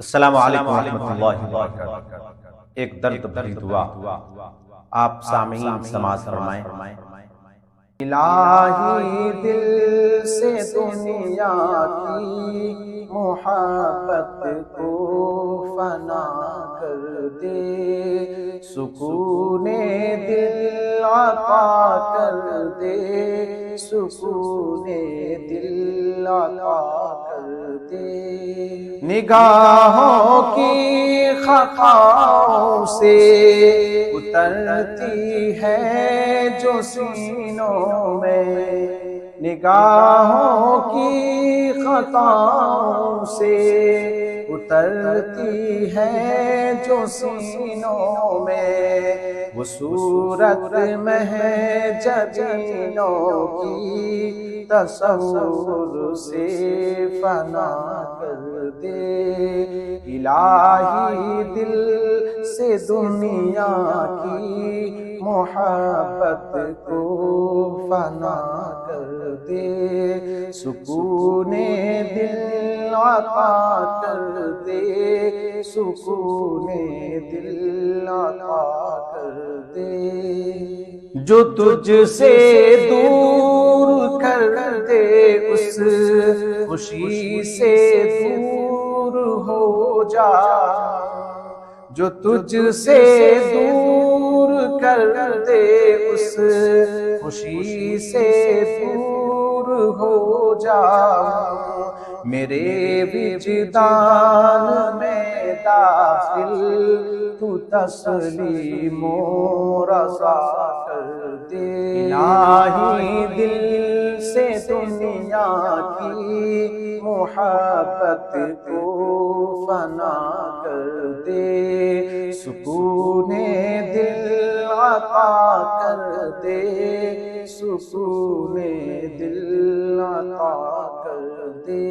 السلام علیکم ورحمۃ اللہ وبرکاتہ۔ ایک درد بھری دعا آپ سامعین سماعت فرمائیں۔ الہی دل سے دنیا کی محبت کو فنا کر دے، سکون دل عطا کر دے، سکون دل عطا کر دے۔ نگاہوں کی خطاؤں سے اترتی ہے جو سینوں میں، نگاہوں کی خطاؤں سے اترتی ہے جو سینوں میں، وہ صورت جبینوں کی تصور سے فنا کر دے۔ الہی دل سے دنیا کی محبت کو فنا کر دے، سکون دل عطا کر دے، سکون دل عطا کر دے۔ جو تجھ سے دور کر دے اس خوشی سے دور ہو جا، جو تجھ سے دور کر دے اس خوشی سے دور ہو جا، میرے وجدان میں داخل تو تسلیم و رضا کر دے۔ الہی دل سے دنیا کی محبت کو فنا کر دے، سکون دل عطا کر دے، سکون دل عطا کر دے۔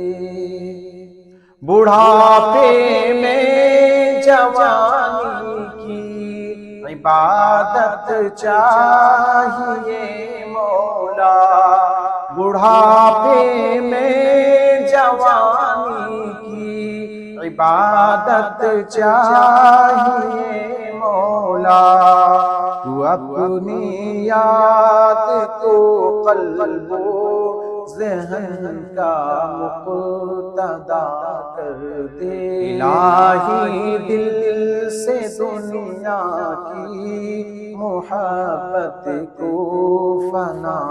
بڑھاپے میں جوانی کی عبادت چاہیے مولا، بڑھاپے میں جوانی کی عبادت چاہیے مولا، تو اپنی یاد کو قلب و ذہن کا مقتدا کر دے۔ الہی دل سے دنیا کی محبت کو فنا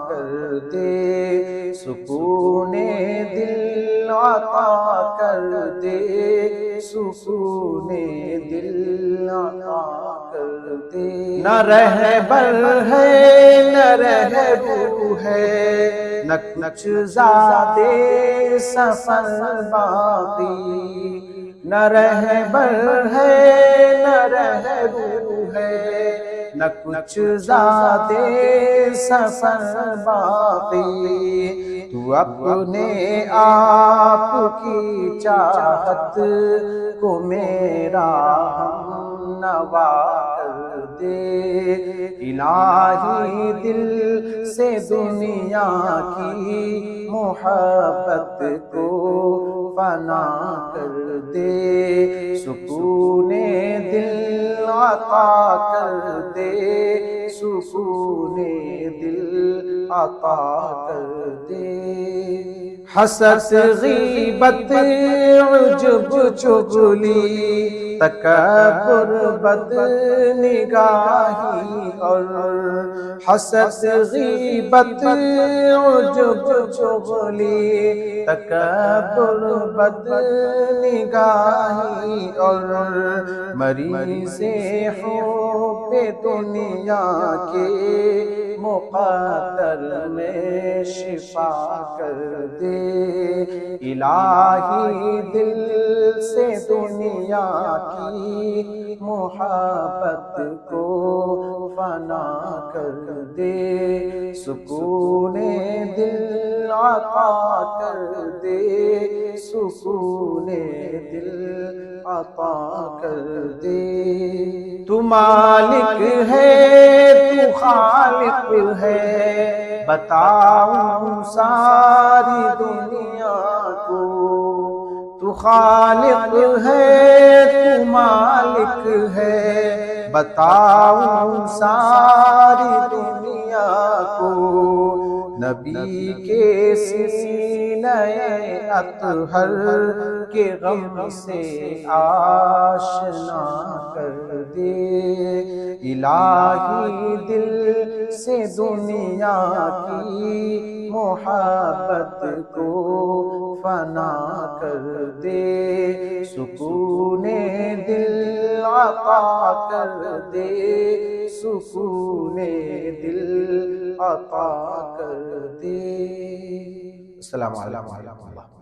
کر دے، سکون دل عطا کر دے، سکون دل عطا کر دے۔ نہ رہبر ہے نہ رہبو ہے، نہ کچھ زادے سفر باقی، نہ رہبر ہے نہ رہبو ہے، نہ کچھ زادے سفر باقی، تو اپنے آپ کی چاہت کو میرا ہم نوا کر دے۔ الہی دل سے دنیا کی محبت کو فنا کر دے، سکون دل عطا کر دے، سکون دل عطا کر دے۔ حسد غیبت عجب چغلی تکبر بد نگاہی اور، حسد غیبت عجب چغلی تکبر بد نگاہی اور، مریض حب دنیا کے مقدر میں شفا کر دے۔ الہی دل سے دنیا کی محبت کو فنا کر دے، سکون دل عطا کر دے، سکون دل عطا کر دے۔ تو مالک ہے تو خالق ہے، بتاؤں ساری دنیا کو، تو تو خالق ہے تو مالک ہے، بتاؤں ساری دنیا کو نبی کے سینہ اطہر کے غم سے آشنا کر دے، الہی دل سے دنیا کی محبت کو فنا کر دے، سکون دل عطا کر دے، سکون دل عطا کر دے۔ السلام علیکم ورحمۃ اللہ۔